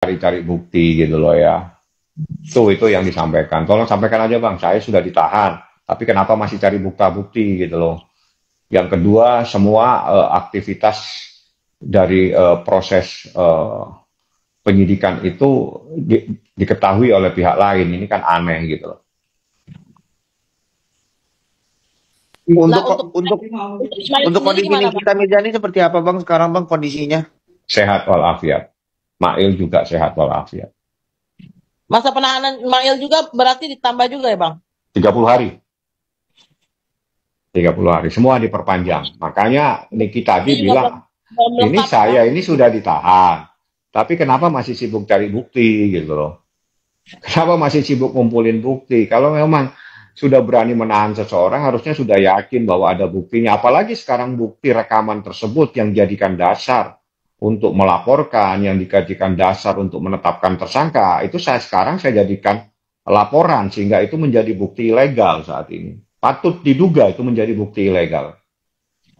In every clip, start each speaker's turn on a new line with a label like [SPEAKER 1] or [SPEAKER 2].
[SPEAKER 1] cari-cari bukti gitu loh ya. Itu yang disampaikan. Tolong sampaikan aja Bang, saya sudah ditahan. Tapi kenapa masih cari bukti-bukti gitu loh. Yang kedua, semua aktivitas dari proses penyidikan itu diketahui oleh pihak lain. Ini kan aneh gitu loh.
[SPEAKER 2] Lah
[SPEAKER 3] Untuk
[SPEAKER 2] untuk Ismail
[SPEAKER 3] untuk
[SPEAKER 2] sendiri
[SPEAKER 3] kondisi
[SPEAKER 2] gimana Bang?
[SPEAKER 3] Nikita Mirzani seperti apa Bang sekarang Bang kondisinya?
[SPEAKER 1] Sehat walafiat. Mail juga sehat walafiat.
[SPEAKER 2] Masa penahanan Ismail juga berarti ditambah juga ya Bang?
[SPEAKER 1] 30 hari. 30 hari. Semua diperpanjang. Makanya Niki tadi
[SPEAKER 2] Ini juga belum,
[SPEAKER 1] bilang,
[SPEAKER 2] belum
[SPEAKER 1] ini
[SPEAKER 2] lengkap ya Bang?
[SPEAKER 1] saya ini sudah ditahan. Tapi kenapa masih sibuk cari bukti gitu loh. Kenapa masih sibuk ngumpulin bukti? Kalau memang sudah berani menahan seseorang, harusnya sudah yakin bahwa ada buktinya. Apalagi sekarang bukti rekaman tersebut yang dijadikan dasar untuk melaporkan, yang dijadikan dasar untuk menetapkan tersangka. Itu saya jadikan laporan, sehingga itu menjadi bukti ilegal saat ini. Patut diduga itu menjadi bukti ilegal.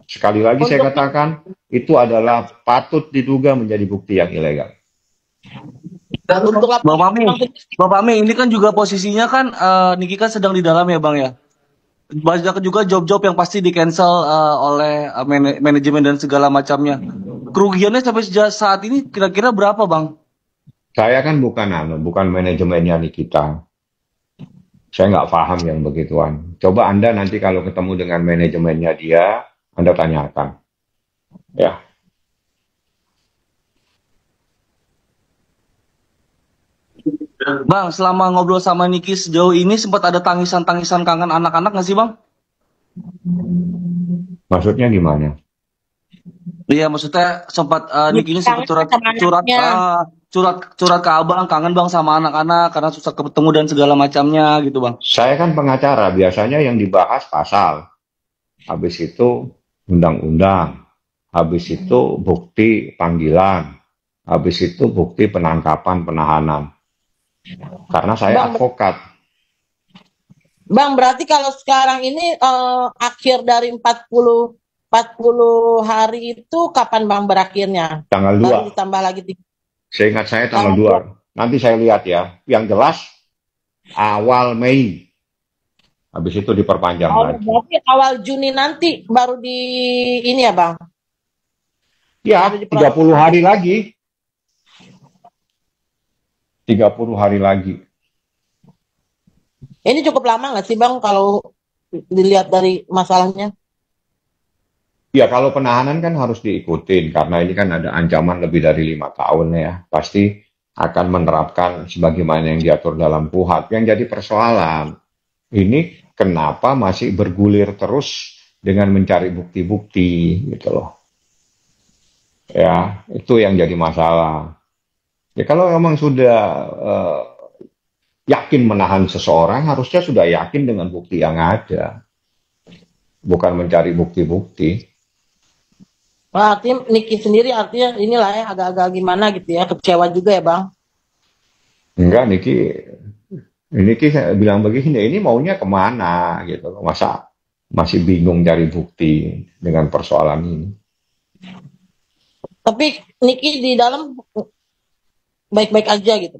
[SPEAKER 1] Sekali lagi saya
[SPEAKER 2] Untuk
[SPEAKER 1] katakan, itu adalah patut diduga menjadi bukti yang ilegal.
[SPEAKER 2] untuk
[SPEAKER 3] Bang
[SPEAKER 2] laporan
[SPEAKER 3] Fahmi,
[SPEAKER 2] Bang sendiri,
[SPEAKER 3] Bang Fahmi ini kan juga posisinya kan Niki kan sedang di dalam ya Bang ya. Banyak juga job-job yang pasti di cancel oleh manajemen dan segala macamnya. Kerugiannya sampai saat ini kira-kira berapa Bang?
[SPEAKER 1] Saya kan bukan manajemennya Nikita. Saya nggak paham yang begituan. Coba Anda nanti kalau ketemu dengan manajemennya dia, Anda tanyakan. Ya,
[SPEAKER 3] Bang, selama ngobrol sama Niki sejauh ini sempat ada tangisan-tangisan kangen anak-anak nggak sih Bang?
[SPEAKER 1] maksudnya gimana?
[SPEAKER 3] Iya, maksudnya sempat Niki ini sempat
[SPEAKER 2] kangen sama anaknya.
[SPEAKER 3] curhat ke Abang, kangen Bang sama anak-anak karena susah ketemu dan segala macamnya gitu Bang.
[SPEAKER 1] Saya kan pengacara, biasanya yang dibahas pasal, habis itu undang-undang, habis itu bukti panggilan, habis itu bukti penangkapan penahanan. Karena saya
[SPEAKER 2] Bang,
[SPEAKER 1] advokat,
[SPEAKER 2] Bang berarti kalau sekarang ini akhir dari 40 hari itu kapan Bang berakhirnya?
[SPEAKER 1] tanggal
[SPEAKER 2] Baru
[SPEAKER 1] 2.
[SPEAKER 2] ditambah lagi
[SPEAKER 1] Seingat saya tanggal
[SPEAKER 2] tanggal
[SPEAKER 1] 2.
[SPEAKER 2] 2.
[SPEAKER 1] Nanti saya lihat ya. Yang jelas awal Mei. Habis itu diperpanjang
[SPEAKER 2] Oh,
[SPEAKER 1] lagi.
[SPEAKER 2] berarti awal Juni nanti baru di ini ya Bang? Baru
[SPEAKER 1] Ya,
[SPEAKER 2] diproses.
[SPEAKER 1] 30 hari lagi. 30 hari lagi.
[SPEAKER 2] Ini cukup lama nggak sih Bang kalau dilihat dari masalahnya?
[SPEAKER 1] Ya, kalau penahanan kan harus diikutin. Karena ini kan ada ancaman lebih dari 5 tahun ya. Pasti akan menerapkan sebagaimana yang diatur dalam KUHP. Yang jadi persoalan, ini kenapa masih bergulir terus dengan mencari bukti-bukti gitu loh. Ya, itu yang jadi masalah. Ya kalau memang sudah yakin menahan seseorang, harusnya sudah yakin dengan bukti yang ada, bukan mencari bukti-bukti.
[SPEAKER 2] Nah, artinya Niki sendiri artinya inilah ya agak-agak gimana gitu ya, kecewa juga ya Bang.
[SPEAKER 1] Enggak, Niki saya bilang begini, ini maunya kemana gitu loh. Masa masih bingung cari bukti dengan persoalan ini.
[SPEAKER 2] Tapi Niki di dalam baik-baik aja gitu.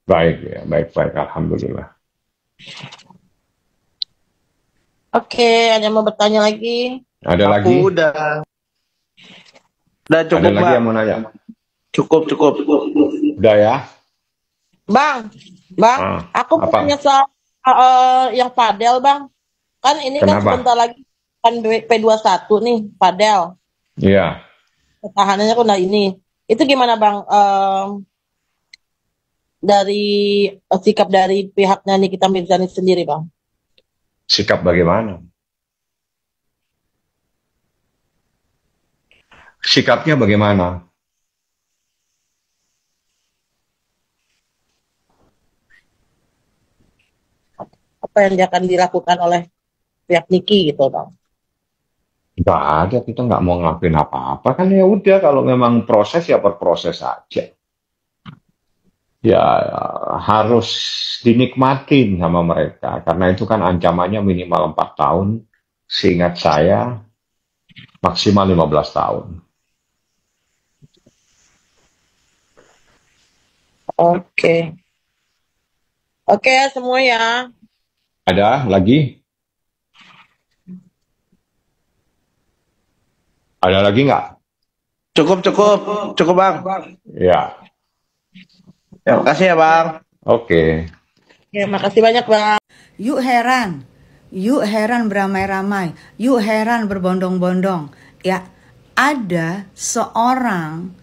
[SPEAKER 1] Baik ya, baik-baik, Alhamdulillah.
[SPEAKER 2] Oke, ada yang mau bertanya lagi?
[SPEAKER 1] Ada
[SPEAKER 3] Aku
[SPEAKER 1] lagi?
[SPEAKER 3] udah
[SPEAKER 1] Ada
[SPEAKER 3] cukup
[SPEAKER 1] lagi
[SPEAKER 3] Bang.
[SPEAKER 1] yang mau nanya?
[SPEAKER 3] Cukup.
[SPEAKER 1] Udah ya?
[SPEAKER 2] Bang,
[SPEAKER 1] Ah,
[SPEAKER 2] aku mau tanya
[SPEAKER 1] apa?
[SPEAKER 2] soal yang Padel Bang. Kan ini kan
[SPEAKER 1] Kenapa?
[SPEAKER 2] sebentar lagi kan P21 nih, Padel.
[SPEAKER 1] Iya,
[SPEAKER 2] Pertahanannya kan udah ini. Itu gimana Bang? Dari sikap dari pihaknya Nikita Mirzani sendiri Bang.
[SPEAKER 1] sikap bagaimana? Sikapnya bagaimana?
[SPEAKER 2] Apa yang akan dilakukan oleh pihak Niki gitu Bang.
[SPEAKER 1] Nggak ada, kita nggak mau ngelakuin apa-apa kan, ya udah, kalau memang proses ya berproses aja. Ya harus dinikmatin sama mereka karena itu kan ancamannya minimal 4 tahun, seingat saya maksimal 15 tahun.
[SPEAKER 2] Oke. Oke ya semua ya.
[SPEAKER 1] Ada lagi? Ada lagi nggak?
[SPEAKER 4] Cukup Bang.
[SPEAKER 1] Ya,
[SPEAKER 4] Ya, makasih ya Bang.
[SPEAKER 1] oke.
[SPEAKER 2] Ya, makasih banyak Bang.
[SPEAKER 5] Yuk heran beramai-ramai, yuk heran berbondong-bondong. Ya, ada seorang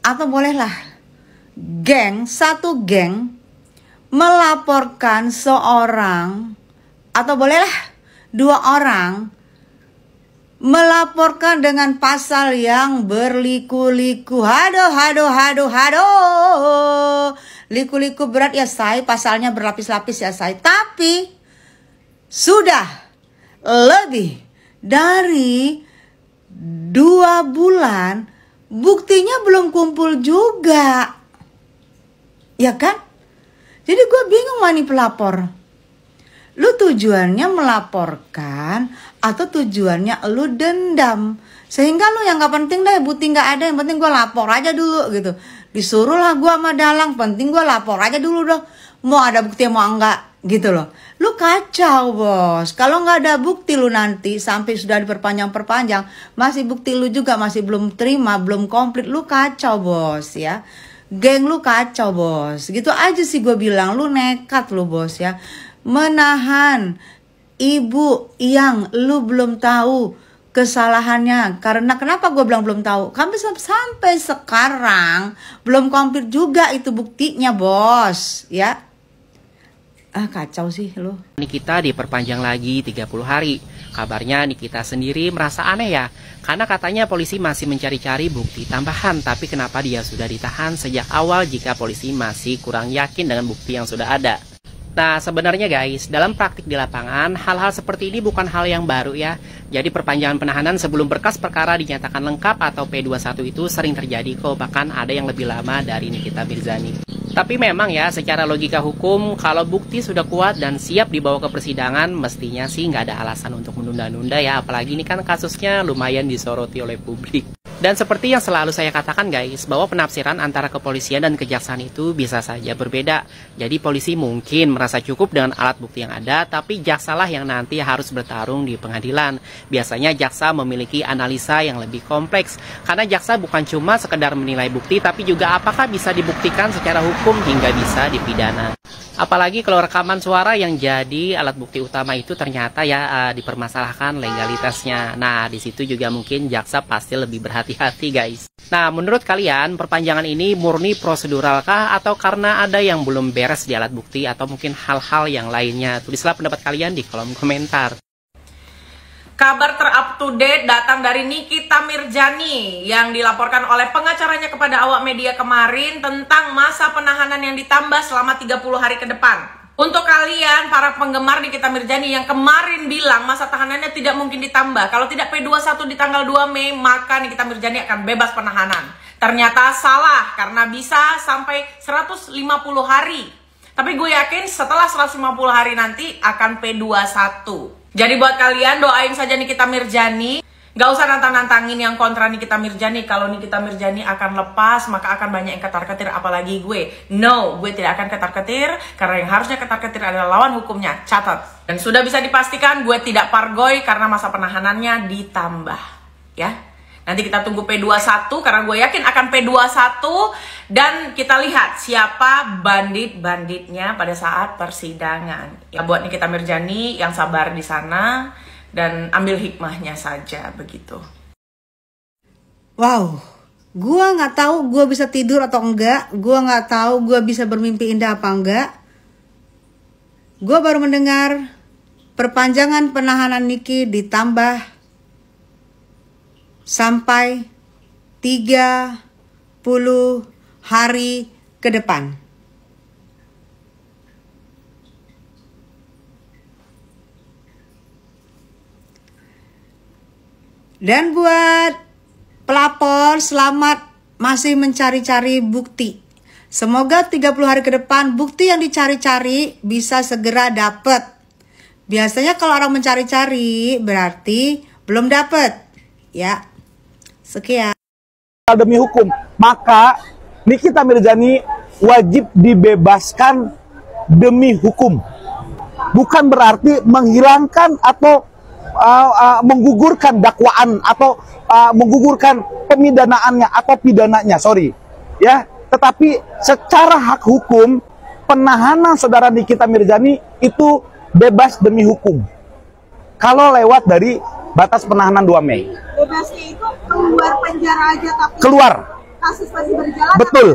[SPEAKER 5] atau bolehlah satu geng melaporkan seorang atau bolehlah 2 orang melaporkan dengan pasal yang berliku-liku. Haduh. Liku-liku berat ya say, pasalnya berlapis-lapis ya say. Tapi sudah lebih dari 2 bulan, buktinya belum kumpul juga. Ya kan? Jadi gue bingung mana pelapor. Lu tujuannya melaporkan atau tujuannya lu dendam? Sehingga lu yang gak penting deh, bukti gak ada, yang penting gue lapor aja dulu gitu. Disuruh lah gue sama Dalang, penting gue lapor aja dulu dong. Mau ada bukti mau enggak gitu loh. Lu kacau bos. Kalau gak ada bukti lu nanti sampai sudah diperpanjang, masih bukti lu juga masih belum terima, belum komplit. Lu kacau bos ya. Geng lu kacau bos. Gitu aja sih gue bilang, lu nekat lu bos ya. Menahan ibu yang lu belum tahu kesalahannya. Karena kenapa gue bilang belum tahu? Sampai sekarang belum komplit juga itu buktinya bos ya. Kacau sih lu.
[SPEAKER 6] Nikita diperpanjang lagi 30 hari. Kabarnya Nikita sendiri merasa aneh ya, karena katanya polisi masih mencari-cari bukti tambahan. Tapi kenapa dia sudah ditahan sejak awal jika polisi masih kurang yakin dengan bukti yang sudah ada? Nah sebenarnya guys, dalam praktik di lapangan, hal-hal seperti ini bukan hal yang baru ya. Jadi perpanjangan penahanan sebelum berkas perkara dinyatakan lengkap atau P21 itu sering terjadi kok. Bahkan ada yang lebih lama dari Nikita Mirzani. Tapi memang ya, secara logika hukum, kalau bukti sudah kuat dan siap dibawa ke persidangan, mestinya sih nggak ada alasan untuk menunda-nunda ya. Apalagi ini kan kasusnya lumayan disoroti oleh publik. Dan seperti yang selalu saya katakan guys, bahwa penafsiran antara kepolisian dan kejaksaan itu bisa saja berbeda. Jadi polisi mungkin merasa cukup dengan alat bukti yang ada, tapi jaksalah yang nanti harus bertarung di pengadilan. Biasanya jaksa memiliki analisa yang lebih kompleks, karena jaksa bukan cuma sekedar menilai bukti, tapi juga apakah bisa dibuktikan secara hukum hingga bisa dipidana. Apalagi kalau rekaman suara yang jadi alat bukti utama itu ternyata ya dipermasalahkan legalitasnya. Nah, di situ juga mungkin jaksa pasti lebih berhati-hati, guys. Nah, menurut kalian perpanjangan ini murni proseduralkah atau karena ada yang belum beres di alat bukti atau mungkin hal-hal yang lainnya? Tulislah pendapat kalian di kolom komentar.
[SPEAKER 7] Kabar ter-up-to-date datang dari Nikita Mirzani yang dilaporkan oleh pengacaranya kepada awak media kemarin tentang masa penahanan yang ditambah selama 30 hari ke depan. Untuk kalian para penggemar Nikita Mirzani yang kemarin bilang masa tahanannya tidak mungkin ditambah, kalau tidak P21 di tanggal 2 Mei maka Nikita Mirzani akan bebas penahanan. Ternyata salah karena bisa sampai 150 hari. Tapi gue yakin setelah 150 hari nanti akan P21. Jadi buat kalian doain saja Nikita Mirzani. Gak usah nantang-nantangin yang kontra Nikita Mirzani. Kalau Nikita Mirzani akan lepas, maka akan banyak yang ketar-ketir, apalagi gue. No, gue tidak akan ketar-ketir, karena yang harusnya ketar-ketir adalah lawan hukumnya. Catat. Dan sudah bisa dipastikan gue tidak pargoy karena masa penahanannya ditambah. Ya. Nanti kita tunggu P21 karena gue yakin akan P21. Dan kita lihat siapa bandit-banditnya pada saat persidangan. Ya buat Nikita Mirzani yang sabar di sana dan ambil hikmahnya saja begitu.
[SPEAKER 5] Wow, gue nggak tahu gue bisa tidur atau enggak. Gue nggak tahu gue bisa bermimpi indah apa enggak. Gue baru mendengar perpanjangan penahanan Niki ditambah sampai 30 hari ke depan. Dan buat pelapor, selamat masih mencari-cari bukti. Semoga 30 hari ke depan bukti yang dicari-cari bisa segera dapet. Biasanya kalau orang mencari-cari berarti belum dapet. Ya, sekian.
[SPEAKER 4] Demi hukum, maka Nikita Mirzani
[SPEAKER 8] wajib dibebaskan demi hukum. Bukan berarti menghilangkan atau menggugurkan dakwaan atau menggugurkan pemidanaannya atau pidananya, sorry. Ya, tetapi secara hak hukum penahanan saudara Nikita Mirzani itu bebas demi hukum. Kalau lewat dari batas penahanan 2 Mei.
[SPEAKER 9] Bebasnya itu keluar penjara aja tapi
[SPEAKER 8] keluar.
[SPEAKER 9] Kasus masih berjalan.
[SPEAKER 8] Betul.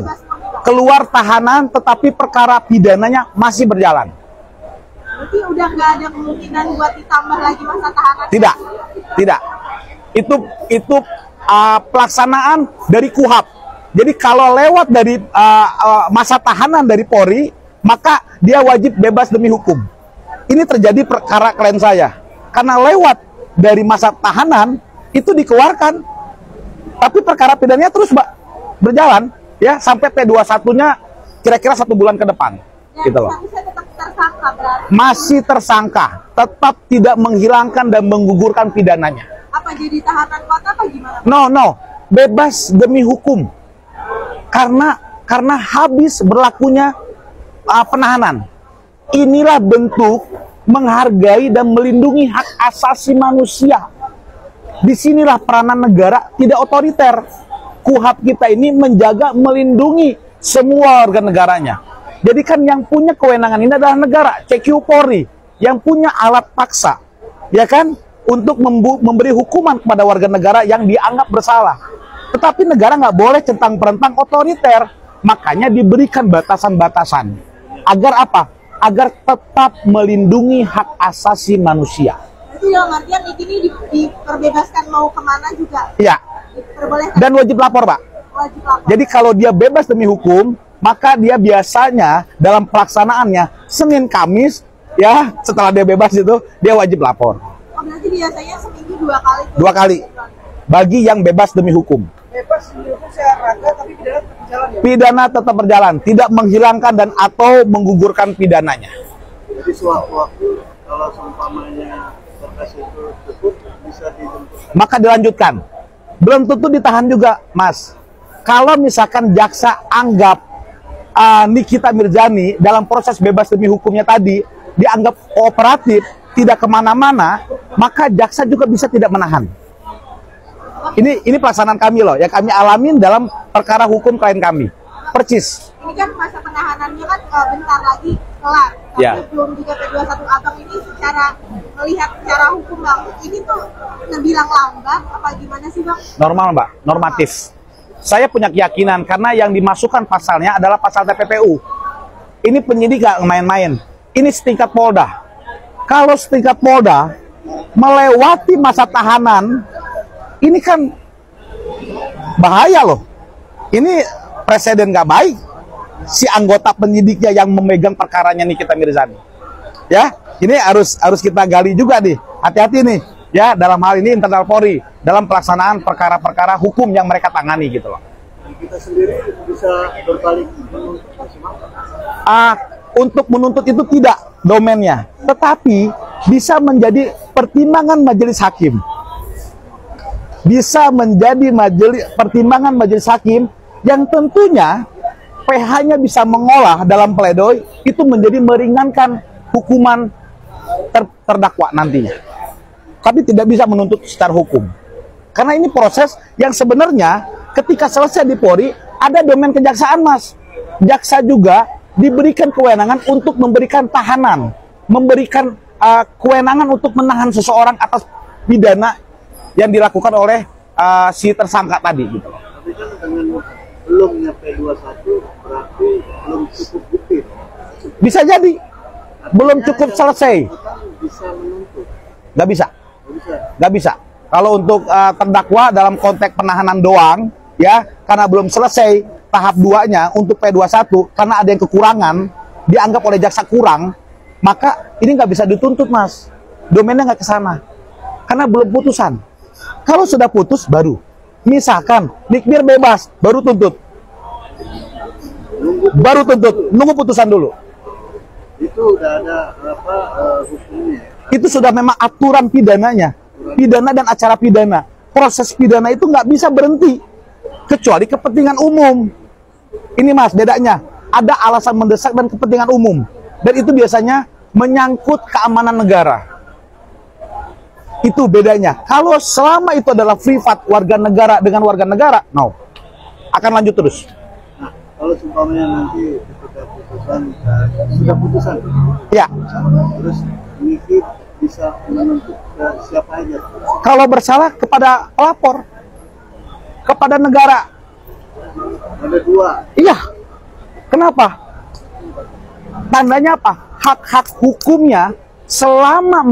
[SPEAKER 8] Keluar tahanan tetapi perkara pidananya masih berjalan.
[SPEAKER 9] Berarti udah nggak ada kemungkinan buat ditambah lagi masa tahanan?
[SPEAKER 8] Tidak. Tidak. Itu pelaksanaan dari KUHAP. Jadi kalau lewat dari masa tahanan dari Polri, maka dia wajib bebas demi hukum. Ini terjadi perkara klien saya. Karena lewat dari masa tahanan itu dikeluarkan, tapi perkara pidananya terus berjalan ya sampai P21-nya kira-kira 1 bulan ke depan.
[SPEAKER 9] Dan
[SPEAKER 8] gitu loh.
[SPEAKER 9] tetap tersangka berarti.
[SPEAKER 8] Masih tersangka, tetap tidak menghilangkan dan menggugurkan pidananya.
[SPEAKER 9] Apa jadi tahanan kota apa gimana?
[SPEAKER 8] No, bebas demi hukum. Karena habis berlakunya penahanan. Inilah bentuk menghargai dan melindungi hak asasi manusia. Disinilah peranan negara tidak otoriter. KUHAP kita ini menjaga, melindungi semua warga negaranya. Jadi kan yang punya kewenangan ini adalah negara, CQ Polri, yang punya alat paksa, ya kan, untuk memberi hukuman kepada warga negara yang dianggap bersalah. Tetapi negara nggak boleh centang-perentang otoriter, makanya diberikan batasan-batasan. Agar apa? Agar tetap melindungi hak asasi manusia.
[SPEAKER 9] Itu yang artian ini diperbebaskan mau kemana juga?
[SPEAKER 8] Iya.
[SPEAKER 9] Diperbolehkan.
[SPEAKER 8] Dan wajib lapor, Pak.
[SPEAKER 9] Wajib lapor.
[SPEAKER 8] Jadi kalau dia bebas demi hukum, maka dia biasanya dalam pelaksanaannya Senin Kamis, ya setelah dia bebas itu dia wajib lapor.
[SPEAKER 9] Oh, berarti biasanya seminggu 2 kali.
[SPEAKER 8] 2 kali. Bagi yang bebas demi hukum.
[SPEAKER 10] Bebas demi hukum saya raga, tapi pidana tetap berjalan ya?
[SPEAKER 8] Pidana tetap berjalan, tidak menghilangkan dan atau menggugurkan pidananya.
[SPEAKER 10] Jadi sewaktu-waktu kalau seumpamanya berkas itu cukup bisa dijemput.
[SPEAKER 8] Maka dilanjutkan. Belum tentu ditahan juga, Mas. Kalau misalkan jaksa anggap Nikita Mirzani dalam proses bebas demi hukumnya tadi dianggap kooperatif, tidak kemana-mana, maka jaksa juga bisa tidak menahan. Ini pelaksanaan kami loh, yang kami alamin dalam perkara hukum klien kami. Percis.
[SPEAKER 9] Ini kan masa penahanannya kan bentar lagi kelar. Tapi
[SPEAKER 8] Ya.
[SPEAKER 9] belum juga P21 Abang ini secara melihat secara hukum Bang, ini tuh ngebilang lambat apa gimana sih Bang?
[SPEAKER 8] Normal, Mbak, normatif. Saya punya keyakinan karena yang dimasukkan pasalnya adalah pasal TPPU. Ini penyidik gak main-main. Ini setingkat Polda. Kalau setingkat Polda melewati masa tahanan, ini kan bahaya loh. Ini presiden gak baik. Si anggota penyidiknya yang memegang perkaranya Nikita Mirzani. Ya, ini harus kita gali juga nih. Hati-hati nih. Ya, dalam hal ini internal Polri dalam pelaksanaan perkara-perkara hukum yang mereka tangani gitu loh.
[SPEAKER 10] Kita sendiri bisa berbalik menuntut maksimal.
[SPEAKER 8] Untuk menuntut itu tidak domainnya, tetapi bisa menjadi pertimbangan majelis hakim. Bisa menjadi pertimbangan majelis hakim yang tentunya PH-nya bisa mengolah dalam pledoi itu menjadi meringankan hukuman terdakwa nantinya. Tapi tidak bisa menuntut secara hukum. Karena ini proses yang sebenarnya ketika selesai di Polri, ada domain kejaksaan, Mas. Jaksa juga diberikan kewenangan untuk memberikan tahanan, memberikan kewenangan untuk menahan seseorang atas pidana yang dilakukan oleh si tersangka tadi. Gitu.
[SPEAKER 10] Tapi kan dengan belum nyampe 21, berarti belum cukup bukti.
[SPEAKER 8] Bisa jadi. Belum cukup selesai.
[SPEAKER 10] Bisa menuntut.
[SPEAKER 8] Nggak bisa. Nggak bisa. Kalau untuk terdakwa dalam konteks penahanan doang, ya, karena belum selesai tahap 2-nya untuk P21, karena ada yang kekurangan, dianggap oleh jaksa kurang, maka ini nggak bisa dituntut, Mas. Domainnya nggak ke sana. Karena belum putusan. Kalau sudah putus, baru. Misalkan, Nikmir bebas, baru tuntut. Baru tuntut, nunggu putusan dulu.
[SPEAKER 10] Itu udah ada hukumnya.
[SPEAKER 8] Itu sudah memang aturan pidananya. Pidana dan acara pidana. Proses pidana itu nggak bisa berhenti. Kecuali kepentingan umum. Ini Mas, bedanya. ada alasan mendesak dan kepentingan umum. Dan itu biasanya menyangkut keamanan negara. Itu bedanya. Kalau selama itu adalah privat warga negara dengan warga negara, no, akan lanjut terus.
[SPEAKER 10] Nah, kalau seumpamanya nanti ketika putusan sudah putusan,
[SPEAKER 8] ya,
[SPEAKER 10] terus Niki bisa menuntut ke siapa aja?
[SPEAKER 8] Kalau bersalah kepada pelapor, kepada negara.
[SPEAKER 10] Ada dua.
[SPEAKER 8] Iya. Kenapa? Tandanya apa? Hak-hak hukumnya selama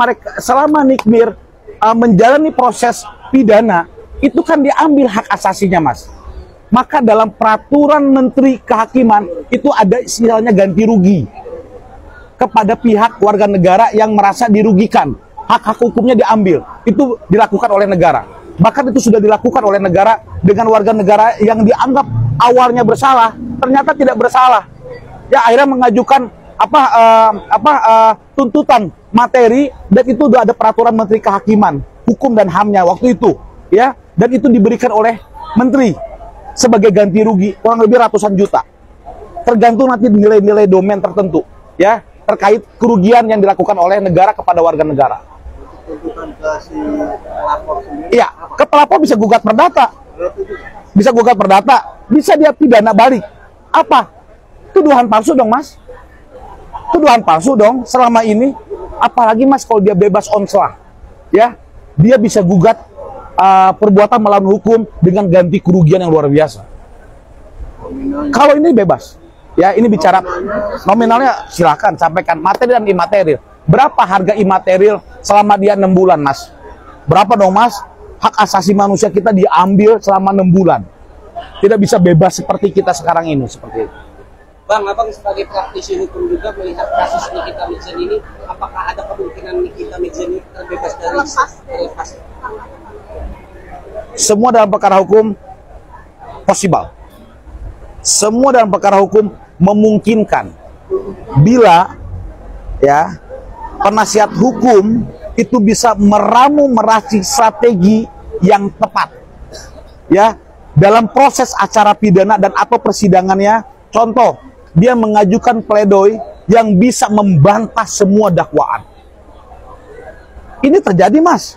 [SPEAKER 8] Nikmir menjalani proses pidana itu kan diambil hak asasinya, Mas. Maka dalam peraturan Menteri Kehakiman itu ada istilahnya ganti rugi kepada pihak warga negara yang merasa dirugikan. Hak-hak hukumnya diambil. Itu dilakukan oleh negara. Bahkan itu sudah dilakukan oleh negara dengan warga negara yang dianggap awalnya bersalah, ternyata tidak bersalah. Ya akhirnya mengajukan tuntutan materi, dan itu sudah ada peraturan Menteri Kehakiman, Hukum dan HAM-nya waktu itu, ya. Dan itu diberikan oleh menteri sebagai ganti rugi kurang lebih ratusan juta. Tergantung nanti nilai-nilai domain tertentu, ya, terkait kerugian yang dilakukan oleh negara kepada warga negara.
[SPEAKER 10] Tuntutan ke si pelapor sendiri.
[SPEAKER 8] Iya, ke pelapor bisa gugat perdata. Bisa gugat perdata, bisa dia pidana balik. Apa? Tuduhan palsu dong, Mas. Tuduhan palsu dong selama ini. Apalagi, Mas, kalau dia bebas onslah, ya, dia bisa gugat perbuatan melawan hukum dengan ganti kerugian yang luar biasa. Kalau ini bebas, ya, ini bicara nominalnya, silakan sampaikan material dan imaterial. Berapa harga imaterial selama dia 6 bulan, Mas? Berapa dong, Mas? Hak asasi manusia kita diambil selama 6 bulan. Tidak bisa bebas seperti kita sekarang ini, seperti itu.
[SPEAKER 11] Bang, Abang sebagai praktisi hukum juga melihat kasus Nikita Mirzani ini, apakah ada kemungkinan Nikita Mirzani terbebas dari lepas?
[SPEAKER 8] Semua dalam perkara hukum possible. Semua dalam perkara hukum memungkinkan. Bila, ya, penasihat hukum itu bisa meracik strategi yang tepat, ya, dalam proses acara pidana dan atau persidangannya. Contoh, dia mengajukan pledoi yang bisa membantah semua dakwaan. Ini terjadi, Mas.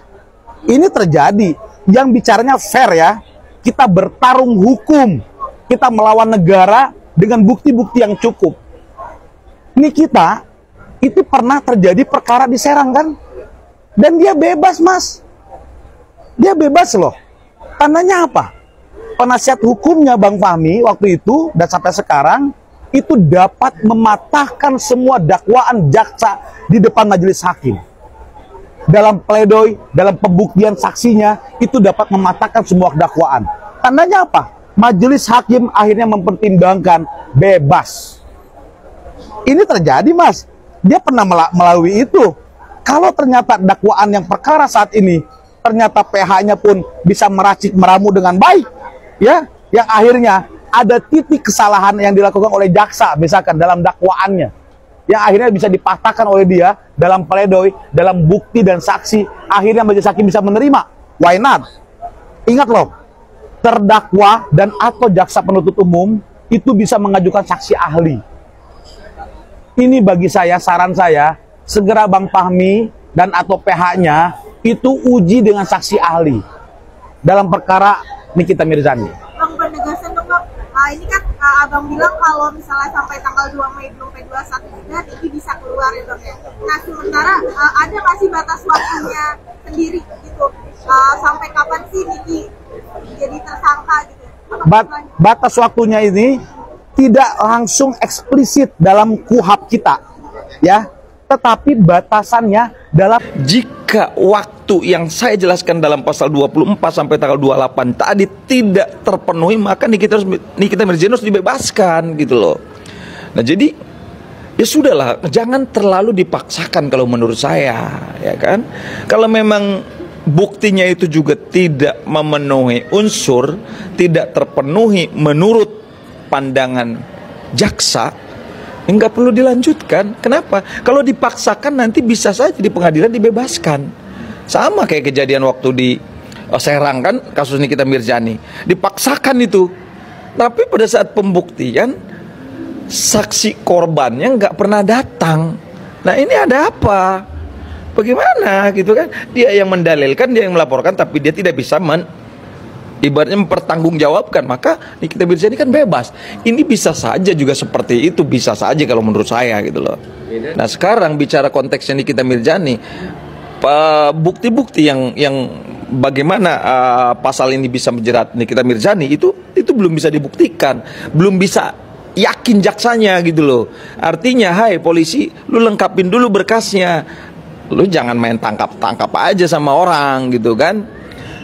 [SPEAKER 8] Ini terjadi. Yang bicaranya fair, ya. Kita bertarung hukum, kita melawan negara dengan bukti-bukti yang cukup. Ini kita itu pernah terjadi perkara di Serang, kan? Dan dia bebas, Mas. Dia bebas loh. Tandanya apa? Penasihat hukumnya Bang Fahmi waktu itu dan sampai sekarang itu dapat mematahkan semua dakwaan jaksa di depan majelis hakim. Dalam pledoi, dalam pembuktian saksinya, itu dapat mematahkan semua dakwaan. Tandanya apa? Majelis hakim akhirnya mempertimbangkan bebas. Ini terjadi, Mas. Dia pernah melalui itu. Kalau ternyata dakwaan yang perkara saat ini, ternyata PH-nya pun bisa meracik meramu dengan baik, ya, yang akhirnya ada titik kesalahan yang dilakukan oleh jaksa, misalkan dalam dakwaannya, yang akhirnya bisa dipatahkan oleh dia dalam pledoi, dalam bukti dan saksi, akhirnya majelis hakim bisa menerima. Why not? Ingat loh, terdakwa dan atau jaksa penuntut umum itu bisa mengajukan saksi ahli. Ini bagi saya, saran saya, segera Bang Fahmi dan atau PH-nya itu uji dengan saksi ahli dalam perkara Nikita Mirzani.
[SPEAKER 9] Bang, penegasan dong, Bang. Ini kan Abang bilang kalau misalnya sampai tanggal 2 Mei belum P21 juga, Niki bisa keluar ya, Bang, ya. Nah, sementara ada nggak sih batas waktunya sendiri gitu? Sampai kapan sih Niki jadi tersangka gitu?
[SPEAKER 8] Batas waktunya ini tidak langsung eksplisit dalam KUHP kita, ya, tetapi batasannya dalam
[SPEAKER 12] jika waktu yang saya jelaskan dalam pasal 24 sampai tanggal 28 tadi tidak terpenuhi, maka Nikita Mirzani harus dibebaskan gitu loh. Nah, jadi ya sudahlah, jangan terlalu dipaksakan kalau menurut saya, ya kan? Kalau memang buktinya itu juga tidak memenuhi unsur, tidak terpenuhi menurut pandangan jaksa, nggak perlu dilanjutkan. Kenapa? Kalau dipaksakan nanti bisa saja di pengadilan dibebaskan. Sama kayak kejadian waktu di Serang, kan, kasus Nikita Mirzani. Dipaksakan itu. Tapi pada saat pembuktian saksi korbannya nggak pernah datang. Nah ini ada apa? Bagaimana gitu kan? Dia yang mendalilkan, dia yang melaporkan, tapi dia tidak bisa ibaratnya mempertanggungjawabkan. Maka Nikita Mirzani kan bebas. Ini bisa saja juga seperti itu, bisa saja kalau menurut saya gitu loh. Nah sekarang bicara konteksnya Nikita Mirzani, bukti-bukti yang bagaimana pasal ini bisa menjerat Nikita Mirzani itu belum bisa dibuktikan, belum bisa yakin jaksanya gitu loh. Artinya, hai polisi, lu lengkapin dulu berkasnya, lu jangan main tangkap aja sama orang gitu kan.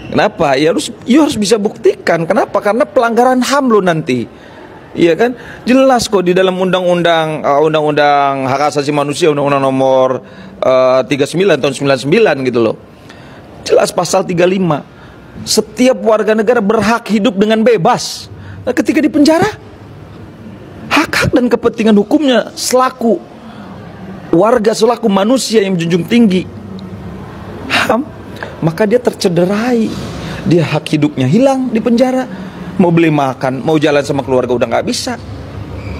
[SPEAKER 12] Kenapa? Ya harus bisa buktikan. Kenapa? Karena pelanggaran HAM lo nanti. Iya kan? Jelas kok di dalam undang-undang hak asasi manusia, undang-undang nomor 39 tahun 99 gitu loh. Jelas pasal 35. Setiap warga negara berhak hidup dengan bebas. Nah, ketika di penjara, hak-hak dan kepentingan hukumnya selaku warga, selaku manusia yang menjunjung tinggi HAM, maka dia tercederai, dia hak hidupnya hilang di penjara, mau beli makan, mau jalan sama keluarga udah nggak bisa.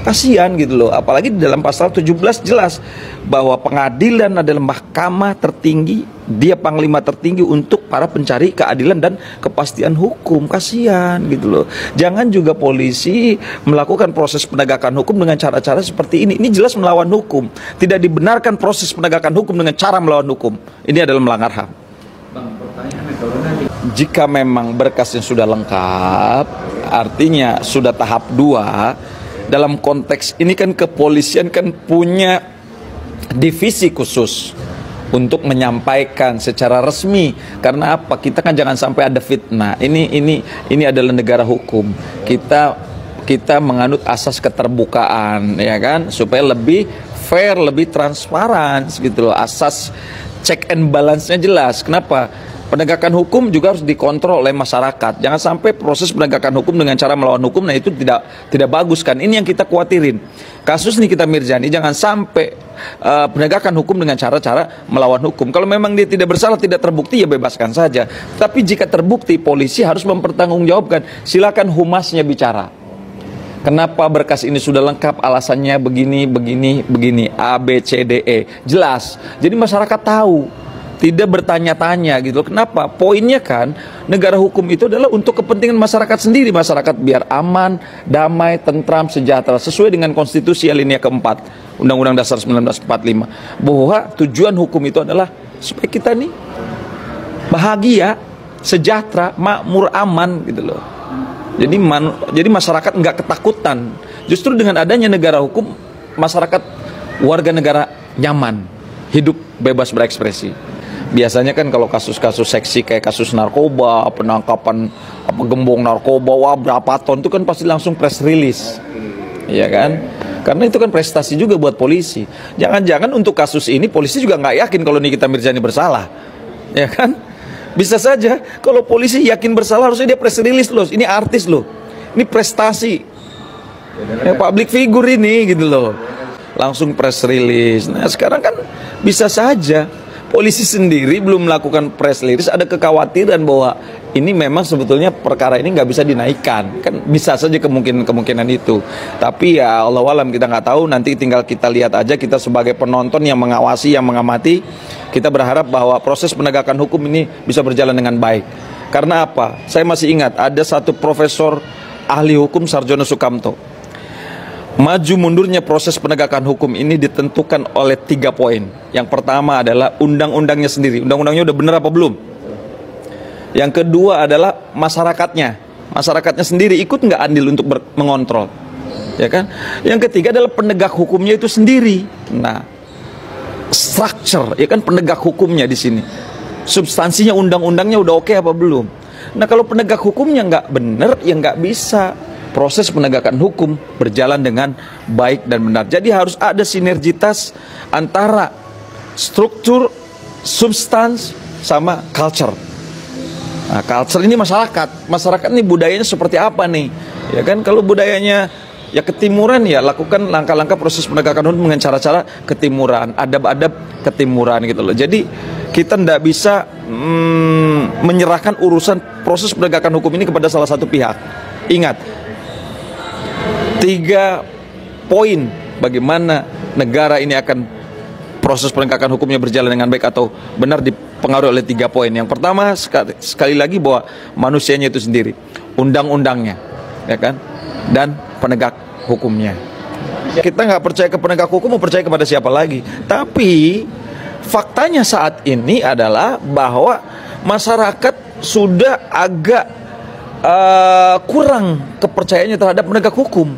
[SPEAKER 12] Kasihan gitu loh. Apalagi di dalam pasal 17 jelas bahwa pengadilan adalah mahkamah tertinggi, dia panglima tertinggi untuk para pencari keadilan dan kepastian hukum. Kasihan gitu loh. Jangan juga polisi melakukan proses penegakan hukum dengan cara-cara seperti ini. Ini jelas melawan hukum. Tidak dibenarkan proses penegakan hukum dengan cara melawan hukum. Ini adalah melanggar HAM. Jika memang berkasnya sudah lengkap, artinya sudah tahap 2. Dalam konteks ini kan kepolisian kan punya divisi khusus untuk menyampaikan secara resmi. Karena apa? Kita kan jangan sampai ada fitnah. Ini adalah negara hukum. Kita menganut asas keterbukaan, ya kan, supaya lebih fair, lebih transparan gitu loh. Asas check and balance-nya jelas. Kenapa? Penegakan hukum juga harus dikontrol oleh masyarakat. Jangan sampai proses penegakan hukum dengan cara melawan hukum, nah itu tidak bagus kan. Ini yang kita khawatirin. Kasus Nikita Mirzani jangan sampai penegakan hukum dengan cara-cara melawan hukum. Kalau memang dia tidak bersalah, tidak terbukti, ya bebaskan saja. Tapi jika terbukti, polisi harus mempertanggungjawabkan. Silakan humasnya bicara. Kenapa berkas ini sudah lengkap, alasannya begini, A, B, C, D, E. Jelas. Jadi masyarakat tahu. Tidak bertanya-tanya gitu. Kenapa? Poinnya kan negara hukum itu adalah untuk kepentingan masyarakat sendiri. Masyarakat biar aman, damai, tentram, sejahtera. Sesuai dengan konstitusi alinea keempat Undang-Undang Dasar 1945. Bahwa tujuan hukum itu adalah supaya kita nih bahagia, sejahtera, makmur, aman gitu loh. Jadi masyarakat nggak ketakutan. Justru dengan adanya negara hukum, masyarakat warga negara nyaman, hidup bebas berekspresi. Biasanya kan kalau kasus-kasus seksi kayak kasus narkoba, penangkapan gembong narkoba, wah berapa ton, itu kan pasti langsung press release, ya kan? Karena itu kan prestasi juga buat polisi. Jangan-jangan untuk kasus ini polisi juga nggak yakin kalau Nikita Mirzani bersalah, ya kan? Bisa saja kalau polisi yakin bersalah harusnya dia press release loh. Ini artis loh, ini prestasi, public figure ini gitu loh. Langsung press release. Nah sekarang kan bisa saja polisi sendiri belum melakukan press release, ada kekhawatiran bahwa ini memang sebetulnya perkara ini nggak bisa dinaikkan. Kan bisa saja kemungkinan itu. Tapi ya Allah alam, kita nggak tahu. Nanti tinggal kita lihat aja, kita sebagai penonton yang mengawasi, yang mengamati. Kita berharap bahwa proses penegakan hukum ini bisa berjalan dengan baik. Karena apa? Saya masih ingat ada satu profesor ahli hukum, Sarjono Sukamto. Maju mundurnya proses penegakan hukum ini ditentukan oleh 3 poin. Yang pertama adalah undang-undangnya sendiri. Undang-undangnya udah benar apa belum? Yang kedua adalah masyarakatnya. Masyarakatnya sendiri ikut nggak andil untuk mengontrol, ya kan? Yang ketiga adalah penegak hukumnya itu sendiri. Nah, structure, ya kan, penegak hukumnya di sini. Substansinya undang-undangnya udah oke apa belum? Nah, kalau penegak hukumnya nggak benar, ya nggak bisa proses penegakan hukum berjalan dengan baik dan benar. Jadi harus ada sinergitas antara struktur, substans, sama culture. Nah, culture ini masyarakat ini budayanya seperti apa nih? Ya kan, kalau budayanya ya ketimuran, ya lakukan langkah-langkah proses penegakan hukum dengan cara-cara ketimuran, adab-adab ketimuran gitu loh. Jadi kita tidak bisa menyerahkan urusan proses penegakan hukum ini kepada salah satu pihak. Ingat, 3 poin bagaimana negara ini akan proses penegakan hukumnya berjalan dengan baik atau benar dipengaruhi oleh 3 poin. Yang pertama sekali lagi bahwa manusianya itu sendiri, undang-undangnya, ya kan, dan penegak hukumnya. Kita nggak percaya ke penegak hukum, mau percaya kepada siapa lagi? Tapi faktanya saat ini adalah bahwa masyarakat sudah agak kurang kepercayaannya terhadap penegak hukum.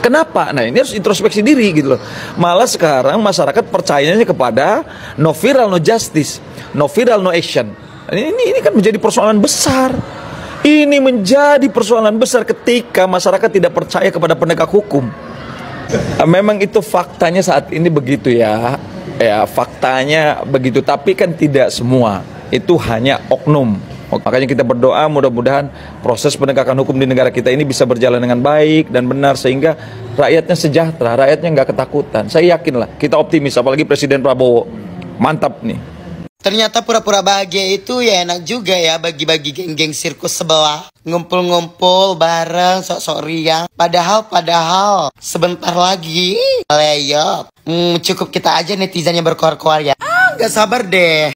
[SPEAKER 12] Kenapa? Nah, ini harus introspeksi diri gitu loh. Malah sekarang masyarakat percayanya kepada no viral no justice, no viral no action. Ini kan menjadi persoalan besar. Ini menjadi persoalan besar ketika masyarakat tidak percaya kepada penegak hukum. Memang itu faktanya saat ini begitu ya. Ya, faktanya begitu, tapi kan tidak semua. Itu hanya oknum. Makanya kita berdoa mudah-mudahan proses penegakan hukum di negara kita ini bisa berjalan dengan baik dan benar sehingga rakyatnya sejahtera, rakyatnya nggak ketakutan. Saya yakin lah, kita optimis, apalagi Presiden Prabowo. Mantap nih.
[SPEAKER 13] Ternyata pura-pura bahagia itu ya enak juga ya, bagi-bagi geng-geng sirkus sebelah. Ngumpul-ngumpul bareng sok-sok riang. Padahal sebentar lagi leyot. Cukup kita aja netizennya berkoar-koar ya. Nggak sabar deh.